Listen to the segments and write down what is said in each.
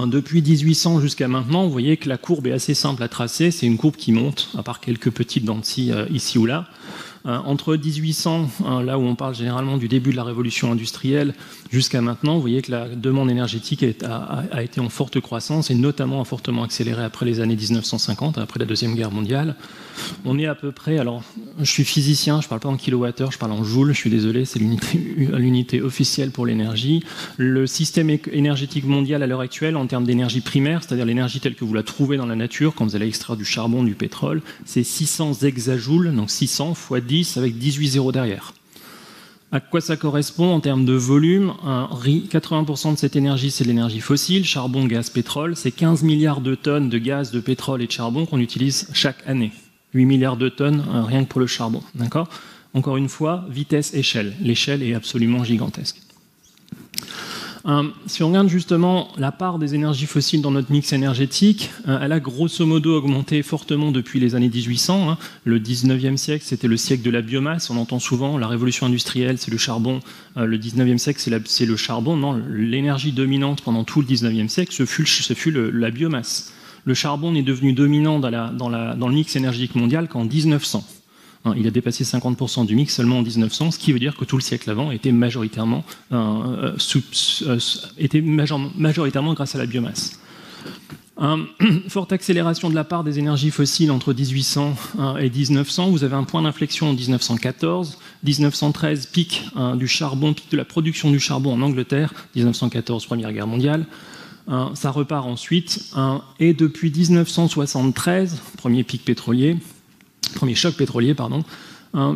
Depuis 1800 jusqu'à maintenant, vous voyez que la courbe est assez simple à tracer. C'est une courbe qui monte, à part quelques petites dents de scie ici ou là. Entre 1800, là où on parle généralement du début de la révolution industrielle, jusqu'à maintenant, vous voyez que la demande énergétique a été en forte croissance et notamment fortement accélérée après les années 1950, après la Deuxième Guerre mondiale. On est à peu près, alors je suis physicien, je ne parle pas en kilowattheure, je parle en joules, je suis désolé, c'est l'unité officielle pour l'énergie. Le système énergétique mondial à l'heure actuelle, en termes d'énergie primaire, c'est-à-dire l'énergie telle que vous la trouvez dans la nature, quand vous allez extraire du charbon, du pétrole, c'est 600 hexajoules, donc 600 fois 10 avec 18 zéros derrière. À quoi ça correspond en termes de volume? 80% de cette énergie, c'est de l'énergie fossile, charbon, gaz, pétrole. C'est 15 milliards de tonnes de gaz, de pétrole et de charbon qu'on utilise chaque année. 8 milliards de tonnes rien que pour le charbon. D'accord ? Encore une fois, vitesse, échelle. L'échelle est absolument gigantesque. Si on regarde justement la part des énergies fossiles dans notre mix énergétique, elle a grosso modo augmenté fortement depuis les années 1800. Le 19e siècle, c'était le siècle de la biomasse. On entend souvent la révolution industrielle, c'est le charbon. Le 19e siècle, c'est le charbon. Non, l'énergie dominante pendant tout le 19e siècle, ce fut la biomasse. Le charbon n'est devenu dominant dans le mix énergétique mondial qu'en 1900. Il a dépassé 50% du mix seulement en 1900, ce qui veut dire que tout le siècle avant était majoritairement grâce à la biomasse. Forte accélération de la part des énergies fossiles entre 1800 et 1900. Vous avez un point d'inflexion en 1914. 1913, pic du charbon, pic de la production du charbon en Angleterre. 1914, Première Guerre mondiale. Ça repart ensuite. Et depuis 1973, premier choc pétrolier,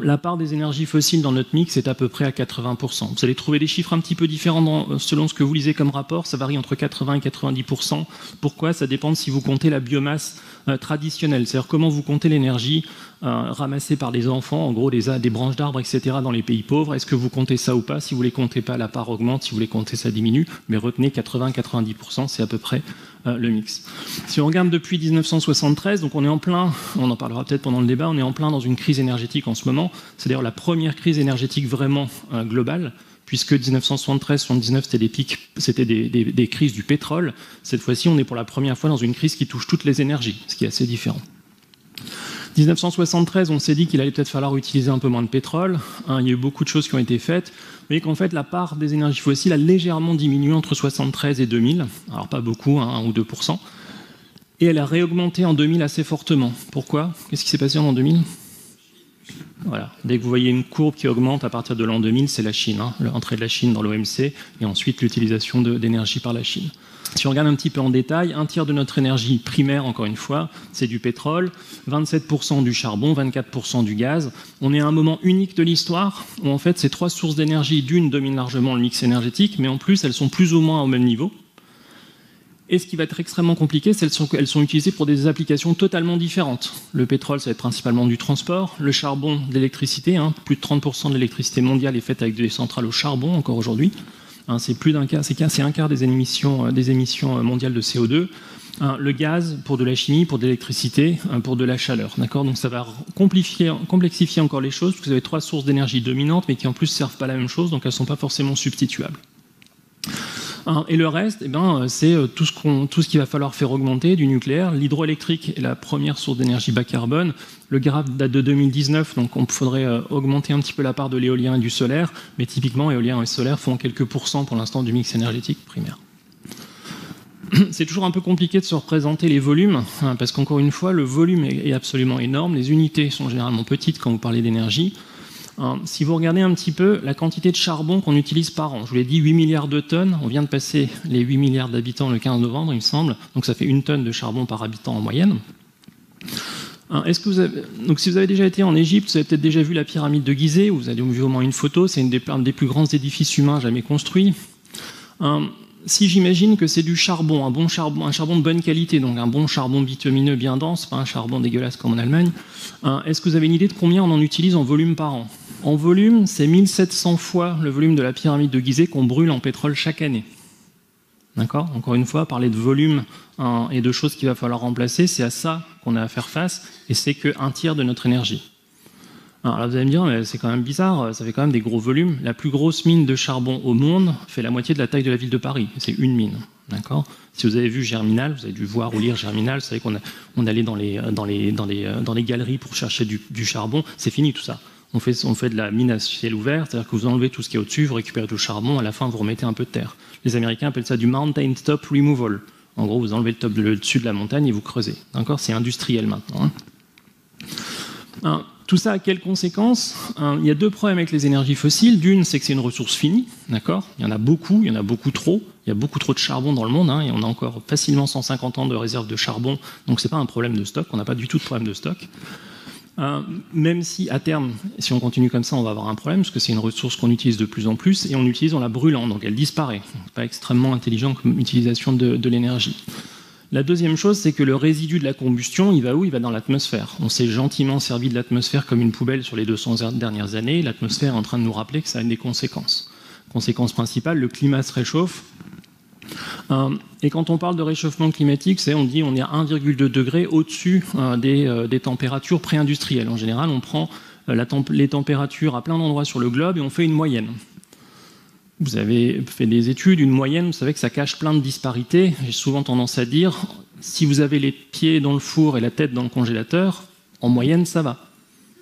la part des énergies fossiles dans notre mix est à peu près à 80%. Vous allez trouver des chiffres un petit peu différents selon ce que vous lisez comme rapport. Ça varie entre 80 et 90%. Pourquoi ? Ça dépend de si vous comptez la biomasse traditionnelle, c'est-à-dire comment vous comptez l'énergie ramassée par les enfants, en gros des branches d'arbres, etc. dans les pays pauvres. Est-ce que vous comptez ça ou pas ? Si vous ne les comptez pas, la part augmente. Si vous les comptez, ça diminue. Mais retenez 80-90%, c'est à peu près le mix. Si on regarde depuis 1973, donc on est en plein, on en parlera peut-être pendant le débat, on est en plein dans une crise énergétique en ce moment. C'est d'ailleurs la première crise énergétique vraiment globale, puisque 1973-79, c'était des crises du pétrole. Cette fois-ci, on est pour la première fois dans une crise qui touche toutes les énergies, ce qui est assez différent. 1973, on s'est dit qu'il allait peut-être falloir utiliser un peu moins de pétrole. Il y a eu beaucoup de choses qui ont été faites. Vous voyez qu'en fait, la part des énergies fossiles a légèrement diminué entre 1973 et 2000. Alors pas beaucoup, 1 ou 2%. Et elle a réaugmenté en 2000 assez fortement. Pourquoi ? Qu'est-ce qui s'est passé en l'an 2000 ? Voilà. Dès que vous voyez une courbe qui augmente à partir de l'an 2000, c'est la Chine. L'entrée de la Chine dans l'OMC et ensuite l'utilisation d'énergie par la Chine. Si on regarde un petit peu en détail, un tiers de notre énergie primaire, encore une fois, c'est du pétrole, 27% du charbon, 24% du gaz. On est à un moment unique de l'histoire où en fait ces trois sources d'énergie, d'une, dominent largement le mix énergétique, mais en plus elles sont plus ou moins au même niveau. Et ce qui va être extrêmement compliqué, c'est qu'elles sont utilisées pour des applications totalement différentes. Le pétrole, ça va être principalement du transport. Le charbon, de l'électricité. Plus de 30% de l'électricité mondiale est faite avec des centrales au charbon, encore aujourd'hui. C'est plus d'un quart, c'est un quart des émissions mondiales de CO2. Le gaz pour de la chimie, pour de l'électricité, pour de la chaleur. D'accord ? Donc ça va complexifier encore les choses, parce que vous avez trois sources d'énergie dominantes, mais qui en plus ne servent pas la même chose, donc elles ne sont pas forcément substituables. Et le reste, c'est tout ce qu'il va falloir faire augmenter, du nucléaire. L'hydroélectrique est la première source d'énergie bas carbone. Le graphe date de 2019, donc il faudrait augmenter un petit peu la part de l'éolien et du solaire. Mais typiquement, éolien et solaire font quelques pourcents pour l'instant du mix énergétique primaire. C'est toujours un peu compliqué de se représenter les volumes, parce qu'encore une fois, le volume est absolument énorme. Les unités sont généralement petites quand vous parlez d'énergie. Si vous regardez un petit peu la quantité de charbon qu'on utilise par an, je vous l'ai dit, 8 milliards de tonnes, on vient de passer les 8 milliards d'habitants le 15 novembre, il me semble, donc ça fait 1 tonne de charbon par habitant en moyenne. Donc si vous avez déjà été en Égypte, vous avez peut-être déjà vu la pyramide de Gizeh, ou vous avez vu au moins une photo, c'est un des plus grands édifices humains jamais construits. Si j'imagine que c'est du charbon, un charbon de bonne qualité, donc un bon charbon bitumineux bien dense, pas un charbon dégueulasse comme en Allemagne, est-ce que vous avez une idée de combien on en utilise en volume par an ? En volume, c'est 1700 fois le volume de la pyramide de Gizeh qu'on brûle en pétrole chaque année. D'accord ? Encore une fois, parler de volume et de choses qu'il va falloir remplacer, c'est à ça qu'on a à faire face, et c'est qu'un tiers de notre énergie. Alors là, vous allez me dire, mais c'est quand même bizarre, ça fait quand même des gros volumes. La plus grosse mine de charbon au monde fait la moitié de la taille de la ville de Paris. C'est une mine. D'accord ? Si vous avez vu Germinal, vous avez dû voir ou lire Germinal, vous savez qu'on allait dans les galeries pour chercher du charbon. C'est fini tout ça. On fait de la mine à ciel ouvert, c'est-à-dire que vous enlevez tout ce qui est au-dessus, vous récupérez tout le charbon, à la fin vous remettez un peu de terre. Les Américains appellent ça du mountain top removal. En gros, vous enlevez le dessus de la montagne et vous creusez. D'accord ? C'est industriel maintenant. Tout ça a quelles conséquences ? Il y a deux problèmes avec les énergies fossiles. D'une, c'est que c'est une ressource finie. D'accord ? Il y en a beaucoup trop. Il y a beaucoup trop de charbon dans le monde. Et on a encore facilement 150 ans de réserve de charbon. Donc ce n'est pas un problème de stock. On n'a pas du tout de problème de stock. Même si à terme, si on continue comme ça, on va avoir un problème, parce que c'est une ressource qu'on utilise de plus en plus, et on l'utilise en la brûlant, donc elle disparaît. C'est pas extrêmement intelligent comme utilisation de l'énergie. La deuxième chose, c'est que le résidu de la combustion, il va où ? Il va dans l'atmosphère. On s'est gentiment servi de l'atmosphère comme une poubelle sur les 200 dernières années. L'atmosphère est en train de nous rappeler que ça a des conséquences. Conséquence principale, le climat se réchauffe. Et quand on parle de réchauffement climatique, on dit on est à 1,2 degré au-dessus des températures pré-industrielles. En général, on prend les températures à plein d'endroits sur le globe et on fait une moyenne. Vous avez fait des études, une moyenne, vous savez que ça cache plein de disparités. J'ai souvent tendance à dire, si vous avez les pieds dans le four et la tête dans le congélateur, en moyenne, ça va.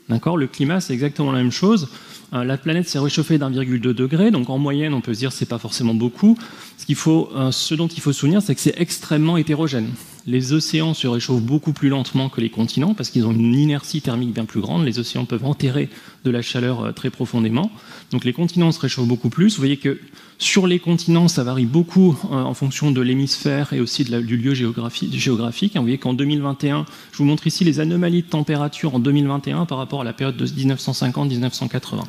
D'accord ? Le climat, c'est exactement la même chose. La planète s'est réchauffée d'1,2 degré, donc en moyenne, on peut se dire que ce n'est pas forcément beaucoup. Ce dont il faut se souvenir, c'est que c'est extrêmement hétérogène. Les océans se réchauffent beaucoup plus lentement que les continents, parce qu'ils ont une inertie thermique bien plus grande. Les océans peuvent enterrer de la chaleur très profondément. Donc les continents se réchauffent beaucoup plus. Vous voyez que sur les continents, ça varie beaucoup en fonction de l'hémisphère et aussi du lieu géographique. Vous voyez qu'en 2021, je vous montre ici les anomalies de température en 2021 par rapport à la période de 1950-1980.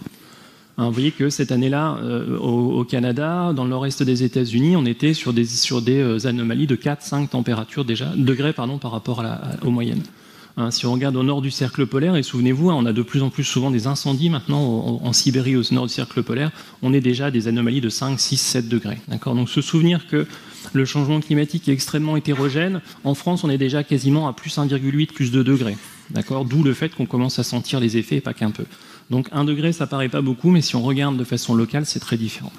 Vous voyez que cette année-là, au Canada, dans le nord-est des États-Unis, on était sur des anomalies de 4-5 degrés par rapport aux moyennes. Si on regarde au nord du cercle polaire, et souvenez-vous, on a de plus en plus souvent des incendies maintenant en Sibérie, au nord du cercle polaire, on est déjà à des anomalies de 5, 6, 7 degrés. D'accord ? Donc se souvenir que le changement climatique est extrêmement hétérogène. En France, on est déjà quasiment à plus 1,8, plus 2 degrés. D'accord ? D'où le fait qu'on commence à sentir les effets et pas qu'un peu. Donc 1 degré, ça paraît pas beaucoup, mais si on regarde de façon locale, c'est très différent.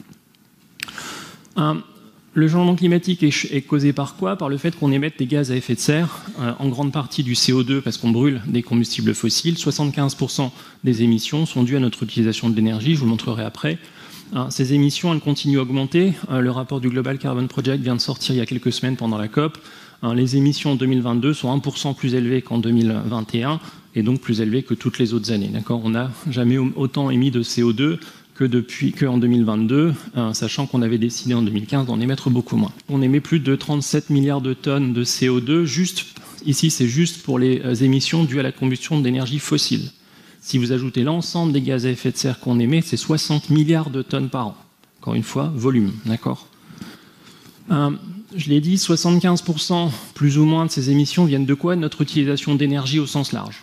Le changement climatique est causé par quoi ? Par le fait qu'on émette des gaz à effet de serre, en grande partie du CO2 parce qu'on brûle des combustibles fossiles. 75% des émissions sont dues à notre utilisation de l'énergie, je vous le montrerai après. Ces émissions, elles continuent à augmenter. Le rapport du Global Carbon Project vient de sortir il y a quelques semaines pendant la COP. Les émissions en 2022 sont 1% plus élevées qu'en 2021 et donc plus élevées que toutes les autres années. D'accord ? On n'a jamais autant émis de CO2 qu'en 2022, sachant qu'on avait décidé en 2015 d'en émettre beaucoup moins. On émet plus de 37 milliards de tonnes de CO2, ici c'est juste pour les émissions dues à la combustion d'énergie fossile. Si vous ajoutez l'ensemble des gaz à effet de serre qu'on émet, c'est 60 milliards de tonnes par an. Encore une fois, volume, d'accord ? Je l'ai dit, 75% plus ou moins de ces émissions viennent de quoi ? De notre utilisation d'énergie au sens large.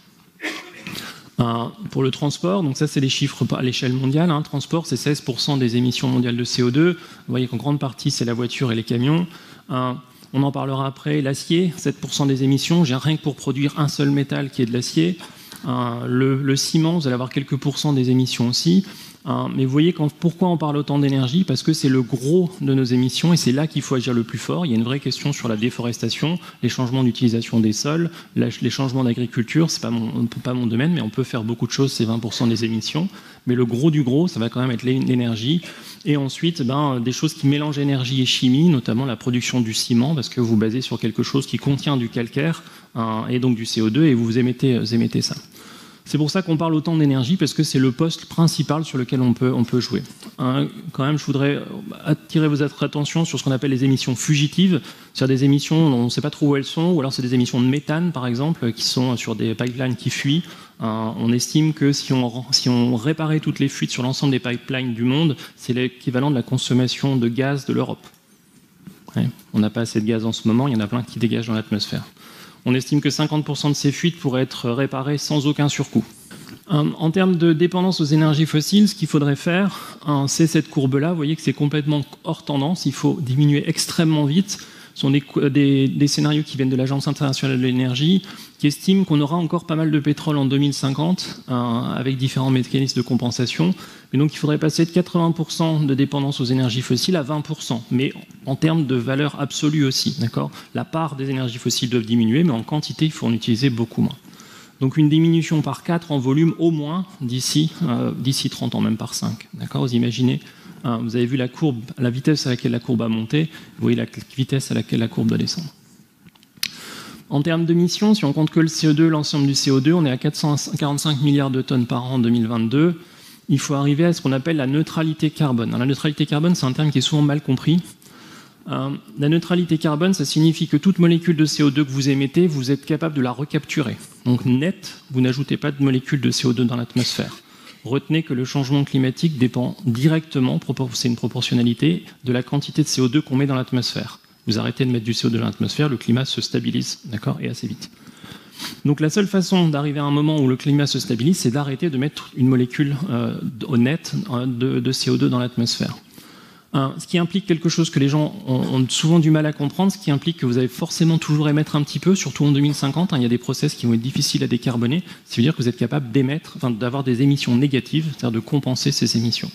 Pour le transport, donc ça c'est les chiffres à l'échelle mondiale, transport c'est 16% des émissions mondiales de CO2, vous voyez qu'en grande partie c'est la voiture et les camions. On en parlera après, l'acier, 7% des émissions, rien que pour produire un seul métal qui est de l'acier. Le ciment, vous allez avoir quelques pourcents des émissions aussi. Mais vous voyez pourquoi on parle autant d'énergie ? Parce que c'est le gros de nos émissions et c'est là qu'il faut agir le plus fort. Il y a une vraie question sur la déforestation, les changements d'utilisation des sols, les changements d'agriculture. C'est pas mon domaine, mais on peut faire beaucoup de choses, c'est 20% des émissions. Mais le gros du gros, ça va quand même être l'énergie. Et ensuite, des choses qui mélangent énergie et chimie, notamment la production du ciment, parce que vous basez sur quelque chose qui contient du calcaire et donc du CO2 et vous émettez ça. C'est pour ça qu'on parle autant d'énergie, parce que c'est le poste principal sur lequel on peut jouer. Quand même, je voudrais attirer votre attention sur ce qu'on appelle les émissions fugitives, c'est-à-dire des émissions dont on ne sait pas trop où elles sont, ou alors c'est des émissions de méthane, par exemple, qui sont sur des pipelines qui fuient. On estime que si on réparait toutes les fuites sur l'ensemble des pipelines du monde, c'est l'équivalent de la consommation de gaz de l'Europe. Ouais, on n'a pas assez de gaz en ce moment, il y en a plein qui dégagent dans l'atmosphère. On estime que 50% de ces fuites pourraient être réparées sans aucun surcoût. En termes de dépendance aux énergies fossiles, ce qu'il faudrait faire, c'est cette courbe-là. Vous voyez que c'est complètement hors tendance. Il faut diminuer extrêmement vite. sont des scénarios qui viennent de l'Agence internationale de l'énergie, qui estiment qu'on aura encore pas mal de pétrole en 2050, avec différents mécanismes de compensation. Et donc il faudrait passer de 80% de dépendance aux énergies fossiles à 20%, mais en termes de valeur absolue aussi. La part des énergies fossiles doit diminuer, mais en quantité, il faut en utiliser beaucoup moins. Donc une diminution par 4 en volume au moins d'ici 30 ans, même par 5. Vous imaginez, vous avez vu la courbe, la vitesse à laquelle la courbe a monté, vous voyez la vitesse à laquelle la courbe doit descendre. En termes d'émissions, si on compte que le CO2, l'ensemble du CO2, on est à 445 milliards de tonnes par an en 2022. Il faut arriver à ce qu'on appelle la neutralité carbone. Alors, la neutralité carbone, c'est un terme qui est souvent mal compris. La neutralité carbone, ça signifie que toute molécule de CO2 que vous émettez, vous êtes capable de la recapturer. Donc net, vous n'ajoutez pas de molécules de CO2 dans l'atmosphère. Retenez que le changement climatique dépend directement, c'est une proportionnalité, de la quantité de CO2 qu'on met dans l'atmosphère. Vous arrêtez de mettre du CO2 dans l'atmosphère, le climat se stabilise, et assez vite. Donc la seule façon d'arriver à un moment où le climat se stabilise, c'est d'arrêter de mettre une molécule au net de CO2 dans l'atmosphère. Ce qui implique quelque chose que les gens ont souvent du mal à comprendre, ce qui implique que vous allez forcément toujours émettre un petit peu, surtout en 2050. Il y a des process qui vont être difficiles à décarboner. Ça veut dire que vous êtes capable d'avoir des émissions négatives, c'est-à-dire de compenser ces émissions.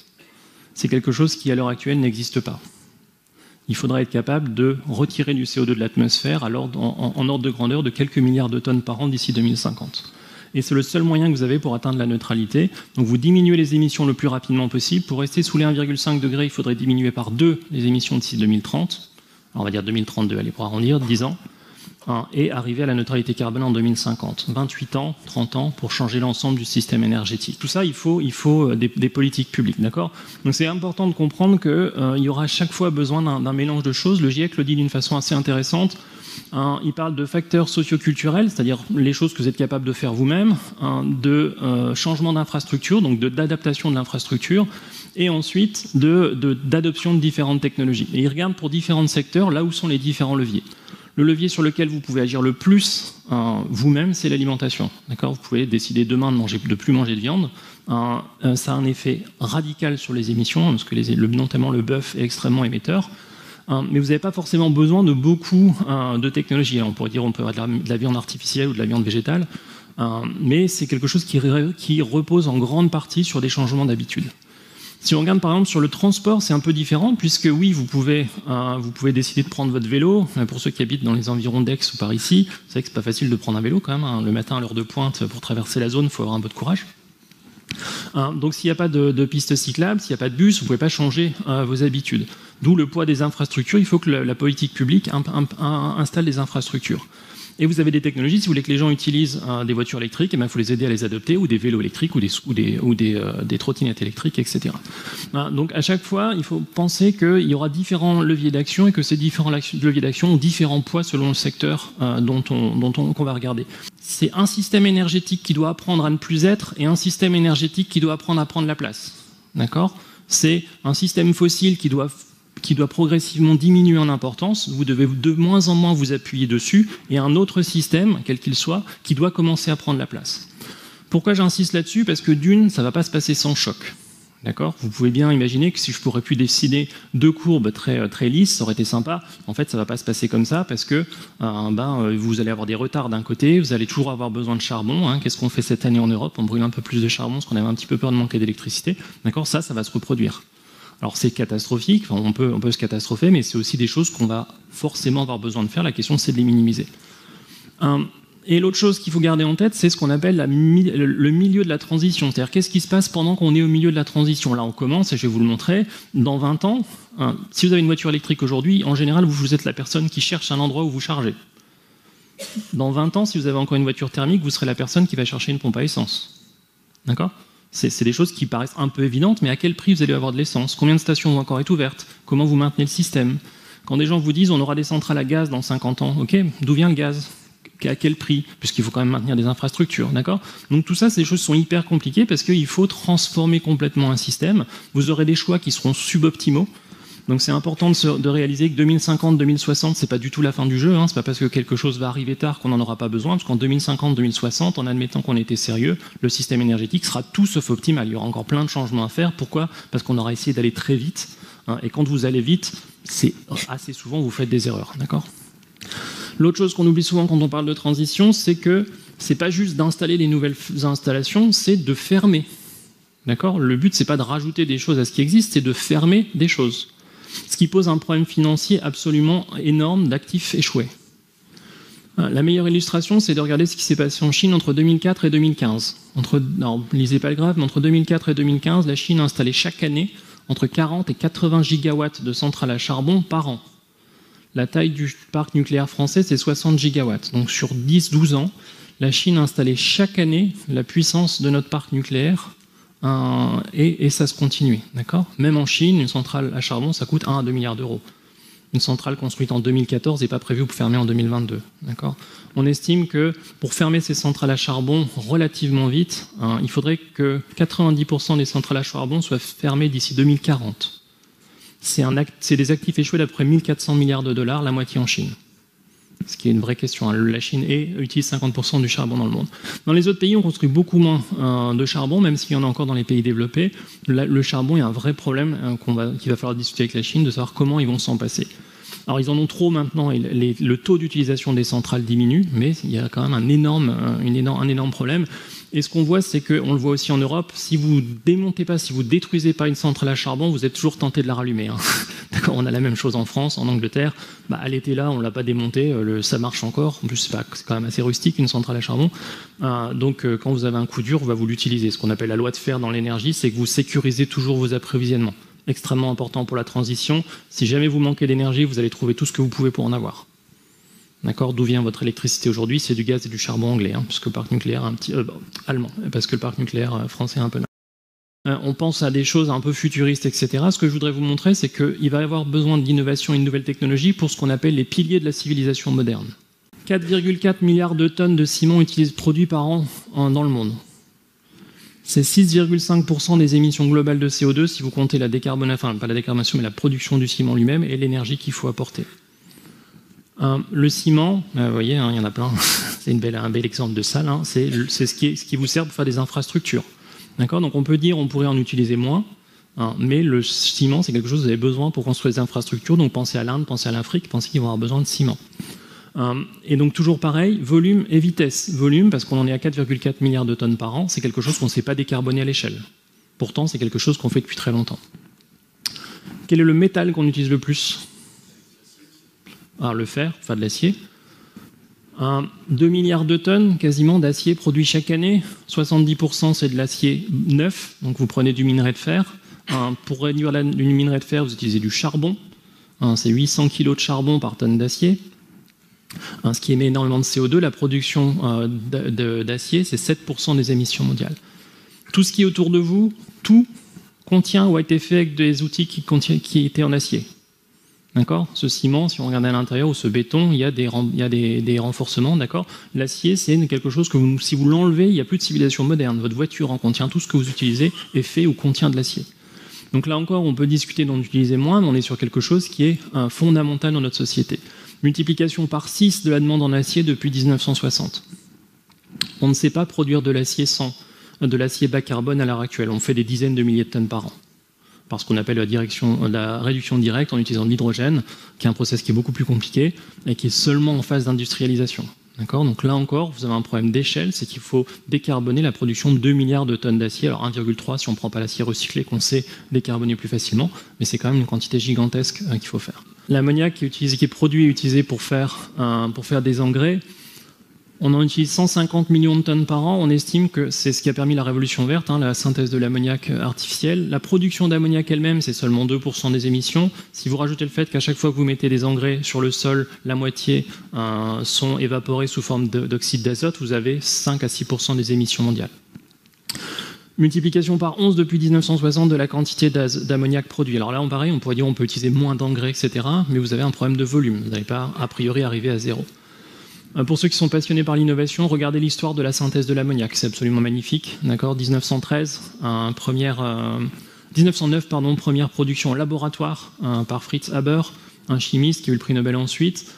C'est quelque chose qui, à l'heure actuelle, n'existe pas. Il faudra être capable de retirer du CO2 de l'atmosphère en ordre de grandeur de quelques milliards de tonnes par an d'ici 2050. Et c'est le seul moyen que vous avez pour atteindre la neutralité. Donc vous diminuez les émissions le plus rapidement possible. Pour rester sous les 1,5 degrés, il faudrait diminuer par 2 les émissions d'ici 2030. Alors on va dire 2032, allez, pour arrondir, 10 ans. Et arriver à la neutralité carbone en 2050. 28 ans, 30 ans pour changer l'ensemble du système énergétique. Tout ça, il faut des politiques publiques, d'accord ? Donc c'est important de comprendre qu'il y aura à chaque fois besoin d'un mélange de choses. Le GIEC le dit d'une façon assez intéressante. Il parle de facteurs socioculturels, c'est-à-dire les choses que vous êtes capable de faire vous-même, de changement d'infrastructure, donc d'adaptation de l'infrastructure, et ensuite d'adoption de différentes technologies. Et il regarde pour différents secteurs là où sont les différents leviers. Le levier sur lequel vous pouvez agir le plus vous-même, c'est l'alimentation. D'accord ? Vous pouvez décider demain de plus manger de viande. Ça a un effet radical sur les émissions, parce que notamment le bœuf est extrêmement émetteur. Mais vous n'avez pas forcément besoin de beaucoup de technologies. On pourrait dire qu'on peut avoir de la viande artificielle ou de la viande végétale, mais c'est quelque chose qui repose en grande partie sur des changements d'habitude. Si on regarde par exemple sur le transport, c'est un peu différent, puisque oui, vous pouvez décider de prendre votre vélo. Pour ceux qui habitent dans les environs d'Aix ou par ici, vous savez que c'est pas facile de prendre un vélo quand même. Le matin à l'heure de pointe, pour traverser la zone, il faut avoir un peu de courage. Donc s'il n'y a pas de piste cyclable, s'il n'y a pas de bus, vous ne pouvez pas changer vos habitudes. D'où le poids des infrastructures. Il faut que la politique publique installe des infrastructures. Et vous avez des technologies, si vous voulez que les gens utilisent des voitures électriques, il faut les aider à les adopter, ou des vélos électriques, ou des trottinettes électriques, etc. Donc à chaque fois, il faut penser qu'il y aura différents leviers d'action et que ces différents leviers d'action ont différents poids selon le secteur qu'on va regarder. C'est un système énergétique qui doit apprendre à ne plus être et un système énergétique qui doit apprendre à prendre la place. D'accord ? C'est un système fossile qui doit progressivement diminuer en importance, vous devez de moins en moins vous appuyer dessus, et un autre système, quel qu'il soit, qui doit commencer à prendre la place. Pourquoi j'insiste là-dessus ? Parce que d'une, ça ne va pas se passer sans choc. D'accord ? Vous pouvez bien imaginer que si je pourrais plus décider 2 courbes très lisses, ça aurait été sympa. En fait, ça ne va pas se passer comme ça, parce que vous allez avoir des retards d'un côté, vous allez toujours avoir besoin de charbon. Qu'est-ce qu'on fait cette année en Europe ? On brûle un peu plus de charbon, parce qu'on avait un petit peu peur de manquer d'électricité. D'accord ? Ça va se reproduire. Alors c'est catastrophique, on peut se catastropher, mais c'est aussi des choses qu'on va forcément avoir besoin de faire. La question, c'est de les minimiser. Et l'autre chose qu'il faut garder en tête, c'est ce qu'on appelle le milieu de la transition. C'est-à-dire, qu'est-ce qui se passe pendant qu'on est au milieu de la transition ? Là, on commence, et je vais vous le montrer. Dans 20 ans, si vous avez une voiture électrique aujourd'hui, en général, vous êtes la personne qui cherche un endroit où vous chargez. Dans 20 ans, si vous avez encore une voiture thermique, vous serez la personne qui va chercher une pompe à essence. D'accord ? C'est des choses qui paraissent un peu évidentes, mais à quel prix vous allez avoir de l'essence ? Combien de stations vont encore être ouvertes ? Comment vous maintenez le système ? Quand des gens vous disent on aura des centrales à gaz dans 50 ans, ok, d'où vient le gaz ? À quel prix ? Puisqu'il faut quand même maintenir des infrastructures, d'accord ? Donc tout ça, c'est des choses qui sont hyper compliquées parce qu'il faut transformer complètement un système. Vous aurez des choix qui seront suboptimaux. Donc c'est important de réaliser que 2050, 2060, c'est pas du tout la fin du jeu. C'est pas parce que quelque chose va arriver tard qu'on n'en aura pas besoin. Parce qu'en 2050, 2060, en admettant qu'on était sérieux, le système énergétique sera tout sauf optimal. Il y aura encore plein de changements à faire. Pourquoi ? Parce qu'on aura essayé d'aller très vite hein, et quand vous allez vite, c'est assez souvent vous faites des erreurs, d'accord ? L'autre chose qu'on oublie souvent quand on parle de transition, c'est que c'est pas juste d'installer les nouvelles installations, c'est de fermer. D'accord ? Le but, c'est pas de rajouter des choses à ce qui existe, c'est de fermer des choses. Ce qui pose un problème financier absolument énorme d'actifs échoués. La meilleure illustration, c'est de regarder ce qui s'est passé en Chine entre 2004 et 2015. Lisez pas le graphe, mais entre 2004 et 2015, la Chine a installé chaque année entre 40 et 80 gigawatts de centrales à charbon par an. La taille du parc nucléaire français, c'est 60 gigawatts. Donc sur 10-12 ans, la Chine a installé chaque année la puissance de notre parc nucléaire et ça se continue. D'accord ? Même en Chine, une centrale à charbon, ça coûte 1 à 2 milliards d'euros. Une centrale construite en 2014 n'est pas prévue pour fermer en 2022. D'accord ? On estime que pour fermer ces centrales à charbon relativement vite, il faudrait que 90% des centrales à charbon soient fermées d'ici 2040. C'est des actifs échoués d'après 1400 milliards de dollars, la moitié en Chine. Ce qui est une vraie question. La Chine utilise 50% du charbon dans le monde. Dans les autres pays, on construit beaucoup moins de charbon, même s'il y en a encore dans les pays développés. Le charbon, il y a un vrai problème qu'il va falloir discuter avec la Chine, de savoir comment ils vont s'en passer. Alors, ils en ont trop maintenant, et le taux d'utilisation des centrales diminue, mais il y a quand même un énorme problème. Et ce qu'on voit, c'est qu'on le voit aussi en Europe, si vous démontez pas, si vous détruisez pas une centrale à charbon, vous êtes toujours tenté de la rallumer. Hein. D'accord, on a la même chose en France, en Angleterre. Elle était là, on l'a pas démontée, ça marche encore. En plus, c'est quand même assez rustique une centrale à charbon. Donc, quand vous avez un coup dur, on va vous l'utiliser. Ce qu'on appelle la loi de fer dans l'énergie, c'est que vous sécurisez toujours vos approvisionnements. Extrêmement important pour la transition. Si jamais vous manquez d'énergie, vous allez trouver tout ce que vous pouvez pour en avoir. D'accord ? D'où vient votre électricité aujourd'hui ? C'est du gaz et du charbon anglais, hein, puisque le parc nucléaire allemand, parce que le parc nucléaire français est un peu. On pense à des choses un peu futuristes, etc. Ce que je voudrais vous montrer, c'est qu'il va y avoir besoin d'innovation et de nouvelles technologies pour ce qu'on appelle les piliers de la civilisation moderne. 4,4 milliards de tonnes de ciment produits par an dans le monde. C'est 6,5% des émissions globales de CO2 si vous comptez la décarbonation, enfin pas la décarbonation, mais la production du ciment lui-même et l'énergie qu'il faut apporter. Le ciment, vous voyez, il y en a plein, c'est un bel exemple de ça, hein. C'est ce qui vous sert pour faire des infrastructures. D'accord ? Donc on peut dire on pourrait en utiliser moins, hein, mais le ciment, c'est quelque chose que vous avez besoin pour construire des infrastructures, donc pensez à l'Inde, pensez à l'Afrique, pensez qu'ils vont avoir besoin de ciment. Et donc toujours pareil, volume et vitesse. Volume, parce qu'on en est à 4,4 milliards de tonnes par an, c'est quelque chose qu'on ne sait pas décarboner à l'échelle. Pourtant, c'est quelque chose qu'on fait depuis très longtemps. Quel est le métal qu'on utilise le plus ? Le fer, enfin de l'acier. 2 milliards de tonnes quasiment d'acier produit chaque année. 70% c'est de l'acier neuf, donc vous prenez du minerai de fer. Pour réduire le minerai de fer, vous utilisez du charbon. C'est 800 kg de charbon par tonne d'acier. Ce qui émet énormément de CO2. La production d'acier, c'est 7% des émissions mondiales. Tout ce qui est autour de vous, tout contient ou a été fait avec des outils qui étaient en acier. D'accord ? Ce ciment, si on regarde à l'intérieur, ou ce béton, il y a des renforcements. D'accord ? L'acier, c'est quelque chose que si vous l'enlevez, il n'y a plus de civilisation moderne. Votre voiture en contient, tout ce que vous utilisez est fait ou contient de l'acier. Donc là encore, on peut discuter d'en utiliser moins, mais on est sur quelque chose qui est fondamental dans notre société. Multiplication par 6 de la demande en acier depuis 1960. On ne sait pas produire de l'acier bas carbone à l'heure actuelle. On fait des dizaines de milliers de tonnes par an. Par ce qu'on appelle la réduction directe en utilisant de l'hydrogène, qui est un process qui est beaucoup plus compliqué et qui est seulement en phase d'industrialisation. D'accord ? Donc là encore, vous avez un problème d'échelle, c'est qu'il faut décarboner la production de 2 milliards de tonnes d'acier. Alors 1,3 si on ne prend pas l'acier recyclé qu'on sait décarboner plus facilement, mais c'est quand même une quantité gigantesque qu'il faut faire. L'ammoniac qui est produit et utilisé pour faire des engrais, on en utilise 150 millions de tonnes par an. On estime que c'est ce qui a permis la révolution verte, la synthèse de l'ammoniac artificiel. La production d'ammoniac elle-même, c'est seulement 2% des émissions. Si vous rajoutez le fait qu'à chaque fois que vous mettez des engrais sur le sol, la moitié sont évaporés sous forme d'oxyde d'azote, vous avez 5 à 6% des émissions mondiales. Multiplication par 11 depuis 1960 de la quantité d'ammoniac produit. Alors là, pareil, on pourrait dire qu'on peut utiliser moins d'engrais, etc. Mais vous avez un problème de volume. Vous n'allez pas, a priori, arriver à zéro. Pour ceux qui sont passionnés par l'innovation, regardez l'histoire de la synthèse de l'ammoniac. C'est absolument magnifique. D'accord ? 1909, première production en laboratoire par Fritz Haber, un chimiste qui a eu le prix Nobel ensuite.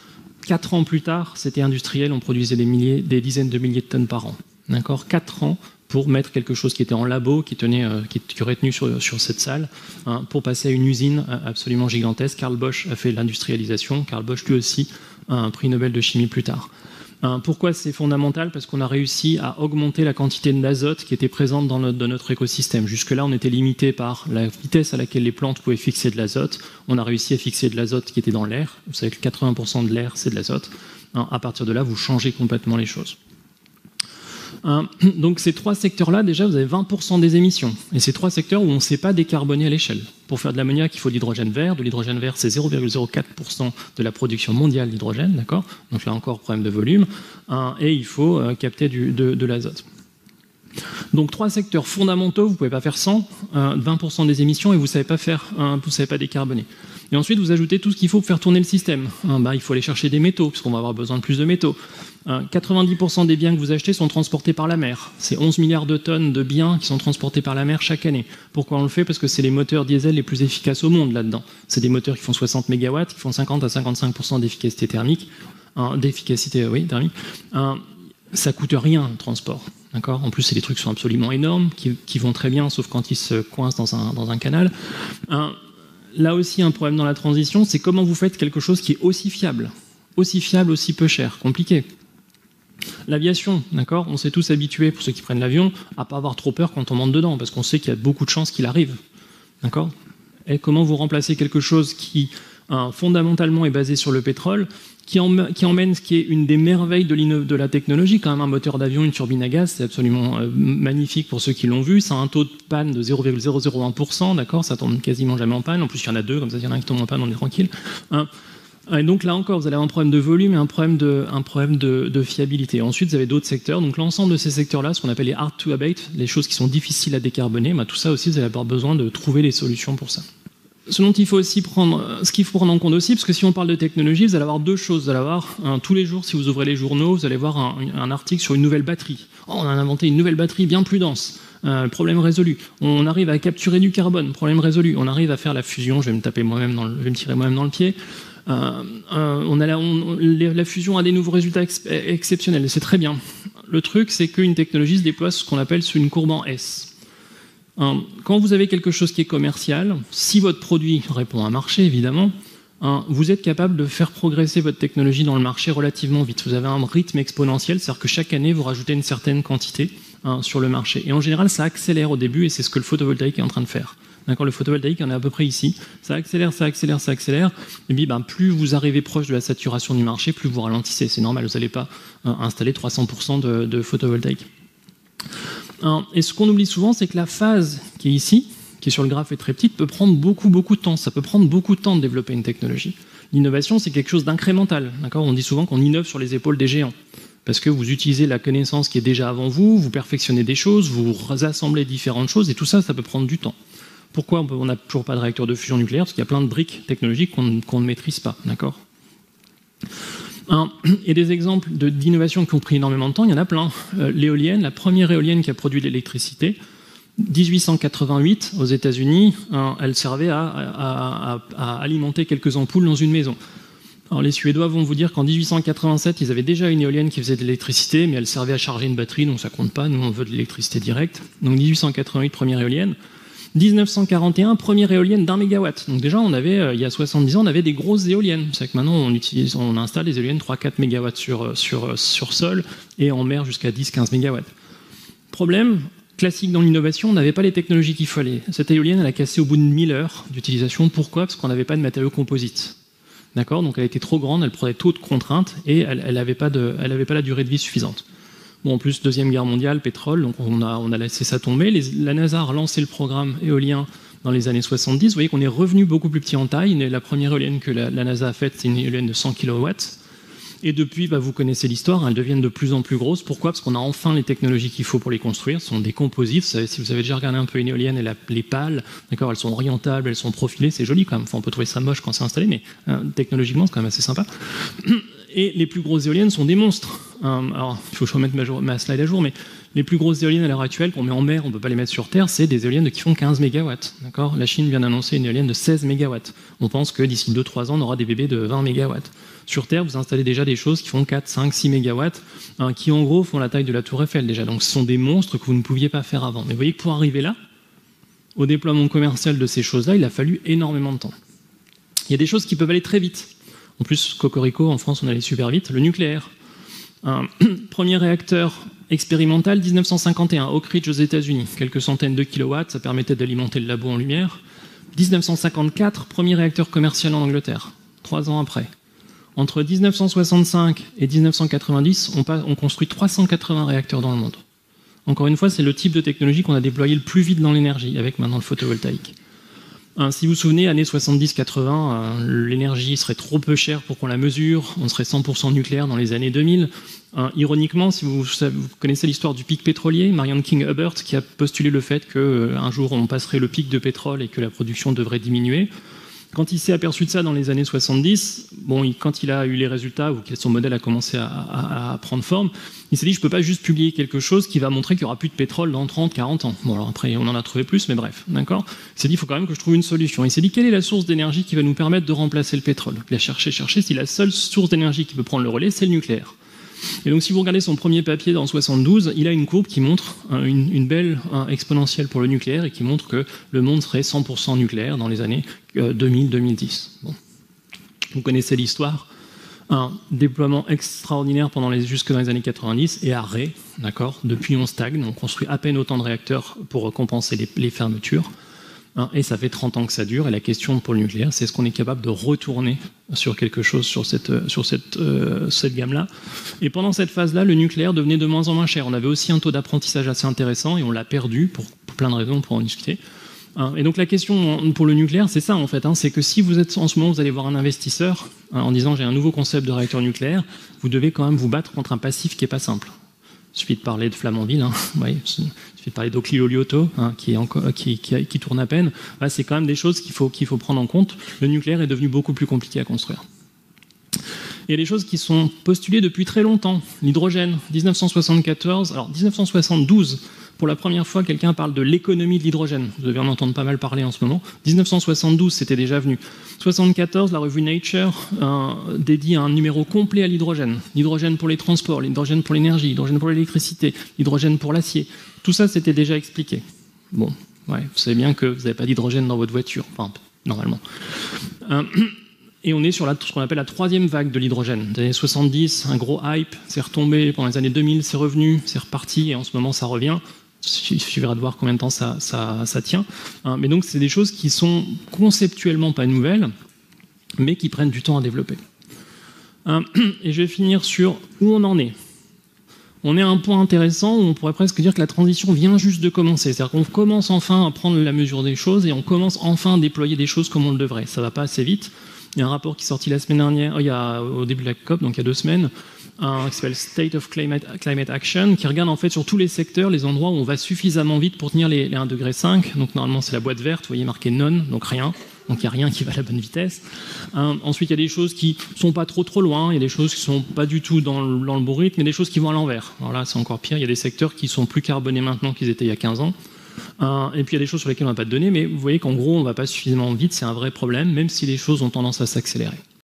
4 ans plus tard, c'était industriel, on produisait des dizaines de milliers de tonnes par an. D'accord ? 4 ans pour mettre quelque chose qui était en labo, qui aurait tenu sur cette salle, hein, pour passer à une usine absolument gigantesque. Karl Bosch a fait l'industrialisation. Karl Bosch, lui aussi, a un prix Nobel de chimie plus tard. Pourquoi c'est fondamental? Parce qu'on a réussi à augmenter la quantité d'azote qui était présente dans notre écosystème. Jusque-là, on était limité par la vitesse à laquelle les plantes pouvaient fixer de l'azote. On a réussi à fixer de l'azote qui était dans l'air. Vous savez que 80% de l'air, c'est de l'azote. À partir de là, vous changez complètement les choses. Donc ces trois secteurs-là, déjà, vous avez 20% des émissions. Et ces trois secteurs où on ne sait pas décarboner à l'échelle. Pour faire de l'ammoniac, il faut de l'hydrogène vert. De l'hydrogène vert, c'est 0,04% de la production mondiale d'hydrogène, d'accord? Donc là encore, problème de volume. Et il faut capter de l'azote. Donc trois secteurs fondamentaux, vous ne pouvez pas faire sans, 20% des émissions, et vous ne savez pas décarboner. Et ensuite, vous ajoutez tout ce qu'il faut pour faire tourner le système. Il faut aller chercher des métaux, puisqu'on va avoir besoin de plus de métaux. 90% des biens que vous achetez sont transportés par la mer. C'est 11 milliards de tonnes de biens qui sont transportés par la mer chaque année. Pourquoi on le fait? Parce que c'est les moteurs diesel les plus efficaces au monde là-dedans. C'est des moteurs qui font 60 MW, qui font 50 à 55% d'efficacité thermique. Thermique. Ça coûte rien le transport. D'accord? En plus, c'est des trucs qui sont absolument énormes, qui vont très bien, sauf quand ils se coincent dans un canal. Là aussi, un problème dans la transition, c'est comment vous faites quelque chose qui est aussi fiable, aussi peu cher, compliqué. L'aviation, d'accord? On s'est tous habitués, pour ceux qui prennent l'avion, à pas avoir trop peur quand on monte dedans, parce qu'on sait qu'il y a beaucoup de chances qu'il arrive. D'accord? Et comment vous remplacez quelque chose qui, fondamentalement, est basé sur le pétrole, qui emmène ce qui est une des merveilles de la technologie, quand même un moteur d'avion, une turbine à gaz, c'est absolument magnifique pour ceux qui l'ont vu, ça a un taux de panne de 0,001%, d'accord, ça tombe quasiment jamais en panne, en plus il y en a deux, comme ça il y en a un qui tombe en panne, on est tranquille. Et donc là encore, vous allez avoir un problème de volume et un problème de fiabilité. Ensuite, vous avez d'autres secteurs, donc l'ensemble de ces secteurs-là, ce qu'on appelle les hard to abate, les choses qui sont difficiles à décarboner, tout ça aussi, vous allez avoir besoin de trouver les solutions pour ça. Ce qu'il faut prendre en compte aussi, parce que si on parle de technologie, vous allez avoir deux choses. Vous allez avoir, tous les jours, si vous ouvrez les journaux, vous allez voir un article sur une nouvelle batterie. Oh, on a inventé une nouvelle batterie bien plus dense. Problème résolu. On arrive à capturer du carbone. Problème résolu. On arrive à faire la fusion. Je vais me tirer moi-même dans le pied. La fusion a des nouveaux résultats exceptionnels. C'est très bien. Le truc, c'est qu'une technologie se déploie sur ce qu'on appelle sur une courbe en S. Quand vous avez quelque chose qui est commercial, si votre produit répond à un marché, évidemment, vous êtes capable de faire progresser votre technologie dans le marché relativement vite. Vous avez un rythme exponentiel, c'est-à-dire que chaque année, vous rajoutez une certaine quantité sur le marché. Et en général, ça accélère au début, et c'est ce que le photovoltaïque est en train de faire. D'accord, le photovoltaïque, on est à peu près ici. Ça accélère. Et puis, plus vous arrivez proche de la saturation du marché, plus vous ralentissez. C'est normal, vous n'allez pas installer 300% de photovoltaïque. Et ce qu'on oublie souvent, c'est que la phase qui est ici, qui est sur le graphe est très petite, peut prendre beaucoup de temps. Ça peut prendre beaucoup de temps de développer une technologie. L'innovation, c'est quelque chose d'incrémental. D'accord, on dit souvent qu'on innove sur les épaules des géants. Parce que vous utilisez la connaissance qui est déjà avant vous, vous perfectionnez des choses, vous assemblez différentes choses, et tout ça, ça peut prendre du temps. Pourquoi on n'a toujours pas de réacteur de fusion nucléaire? Parce qu'il y a plein de briques technologiques qu'on ne maîtrise pas. D'accord. Et des exemples d'innovation qui ont pris énormément de temps, il y en a plein. L'éolienne, la première éolienne qui a produit de l'électricité, 1888 aux États-Unis, elle servait à alimenter quelques ampoules dans une maison. Alors les Suédois vont vous dire qu'en 1887, ils avaient déjà une éolienne qui faisait de l'électricité, mais elle servait à charger une batterie, donc ça compte pas, nous on veut de l'électricité directe. Donc 1888, première éolienne. 1941, première éolienne d'1 mégawatt. Donc déjà, on avait, il y a 70 ans, on avait des grosses éoliennes. C'est que maintenant, on installe des éoliennes 3-4 mégawatts sur sol et en mer jusqu'à 10-15 mégawatts. Problème classique dans l'innovation, on n'avait pas les technologies qu'il fallait. Cette éolienne, elle a cassé au bout de 1000 heures d'utilisation. Pourquoi? Parce qu'on n'avait pas de matériaux composites. D'accord? Donc elle était trop grande, elle prenait trop de contraintes et elle n'avait pas la durée de vie suffisante. Bon, en plus, Deuxième Guerre mondiale, pétrole, donc on a laissé ça tomber. La NASA a relancé le programme éolien dans les années 70. Vous voyez qu'on est revenu beaucoup plus petit en taille. La première éolienne que la NASA a faite, c'est une éolienne de 100 kW. Et depuis, vous connaissez l'histoire, elles deviennent de plus en plus grosses. Pourquoi? Parce qu'on a enfin les technologies qu'il faut pour les construire. Ce sont des composites. Si vous avez déjà regardé un peu une éolienne et les pales, d'accord, elles sont orientables, elles sont profilées, c'est joli quand même. Enfin, on peut trouver ça moche quand c'est installé, mais technologiquement, c'est quand même assez sympa. Et les plus grosses éoliennes sont des monstres. Alors, il faut que je remette ma slide à jour, mais Les plus grosses éoliennes à l'heure actuelle, qu'on met en mer, on ne peut pas les mettre sur Terre, c'est des éoliennes qui font 15 MW. D'accord ? La Chine vient d'annoncer une éolienne de 16 MW. On pense que d'ici 2-3 ans, on aura des bébés de 20 MW. Sur Terre, vous installez déjà des choses qui font 4, 5, 6 MW, qui en gros font la taille de la Tour Eiffel déjà. Donc ce sont des monstres que vous ne pouviez pas faire avant. Mais vous voyez que pour arriver là, au déploiement commercial de ces choses-là, il a fallu énormément de temps. Il y a des choses qui peuvent aller très vite. En plus, Cocorico, en France, on allait super vite. Le nucléaire. Un premier réacteur expérimental, 1951, Oak Ridge aux États-Unis. Quelques centaines de kilowatts, ça permettait d'alimenter le labo en lumière. 1954, premier réacteur commercial en Angleterre, 3 ans après. Entre 1965 et 1990, on construit 380 réacteurs dans le monde. Encore une fois, c'est le type de technologie qu'on a déployé le plus vite dans l'énergie, avec maintenant le photovoltaïque. Si vous vous souvenez, années 70-80, l'énergie serait trop peu chère pour qu'on la mesure, on serait 100% nucléaire dans les années 2000. Ironiquement, si vous connaissez l'histoire du pic pétrolier, Marion King-Hubbert qui a postulé le fait qu'un jour on passerait le pic de pétrole et que la production devrait diminuer. Quand il s'est aperçu de ça dans les années 70, quand il a eu les résultats ou que son modèle a commencé à prendre forme, il s'est dit je ne peux pas juste publier quelque chose qui va montrer qu'il n'y aura plus de pétrole dans 30, 40 ans. Bon alors après on en a trouvé plus, mais bref, d'accord. Il s'est dit il faut quand même que je trouve une solution. Il s'est dit quelle est la source d'énergie qui va nous permettre de remplacer le pétrole. Il a cherché, si la seule source d'énergie qui peut prendre le relais, c'est le nucléaire. Et donc si vous regardez son premier papier dans 72, il a une courbe qui montre une belle exponentielle pour le nucléaire et qui montre que le monde serait 100% nucléaire dans les années 2000-2010. Bon. Vous connaissez l'histoire. Un déploiement extraordinaire jusque dans les années 90 et arrêt, d'accord. Depuis on stagne, on construit à peine autant de réacteurs pour compenser les fermetures. Et ça fait 30 ans que ça dure. Et la question pour le nucléaire, c'est est-ce qu'on est capable de retourner sur quelque chose sur cette gamme-là. Et pendant cette phase-là, le nucléaire devenait de moins en moins cher. On avait aussi un taux d'apprentissage assez intéressant et on l'a perdu pour plein de raisons, pour en discuter. Et donc la question pour le nucléaire, c'est ça en fait. C'est que si vous êtes en ce moment, vous allez voir un investisseur en disant j'ai un nouveau concept de réacteur nucléaire, vous devez quand même vous battre contre un passif qui n'est pas simple. Il suffit de parler de Flamanville, il suffit de parler d'Oklilolioto, qui tourne à peine. C'est quand même des choses qu'il faut prendre en compte. Le nucléaire est devenu beaucoup plus compliqué à construire. Il y a des choses qui sont postulées depuis très longtemps. L'hydrogène, 1974, alors 1972, pour la première fois, quelqu'un parle de l'économie de l'hydrogène. Vous devez en entendre pas mal parler en ce moment. 1972, c'était déjà venu. 1974, la revue Nature dédie un numéro complet à l'hydrogène. L'hydrogène pour les transports, l'hydrogène pour l'énergie, l'hydrogène pour l'électricité, l'hydrogène pour l'acier. Tout ça, c'était déjà expliqué. Bon, ouais, vous savez bien que vous n'avez pas d'hydrogène dans votre voiture, enfin, normalement. Et on est sur ce qu'on appelle la troisième vague de l'hydrogène. Des années 70, un gros hype, c'est retombé. Pendant les années 2000, c'est revenu, c'est reparti, et en ce moment, ça revient. Il suffira de voir combien de temps ça tient. Mais donc, c'est des choses qui sont conceptuellement pas nouvelles, mais qui prennent du temps à développer. Et je vais finir sur où on en est. On est à un point intéressant où on pourrait presque dire que la transition vient juste de commencer. C'est-à-dire qu'on commence enfin à prendre la mesure des choses et on commence enfin à déployer des choses comme on le devrait. Ça ne va pas assez vite. Il y a un rapport qui est sorti la semaine dernière, au début de la COP, donc il y a 2 semaines, qui s'appelle State of Climate Action, qui regarde en fait sur tous les secteurs, les endroits où on va suffisamment vite pour tenir les 1,5 degré. Donc normalement c'est la boîte verte, vous voyez marqué non, donc rien. Donc il n'y a rien qui va à la bonne vitesse. Ensuite il y a des choses qui ne sont pas trop loin, il y a des choses qui ne sont pas du tout dans le bon rythme, il y a des choses qui vont à l'envers. Alors là c'est encore pire, il y a des secteurs qui sont plus carbonés maintenant qu'ils étaient il y a 15 ans. Et puis il y a des choses sur lesquelles on n'a pas de données, mais vous voyez qu'en gros on ne va pas suffisamment vite, c'est un vrai problème, même si les choses ont tendance à s'accélérer.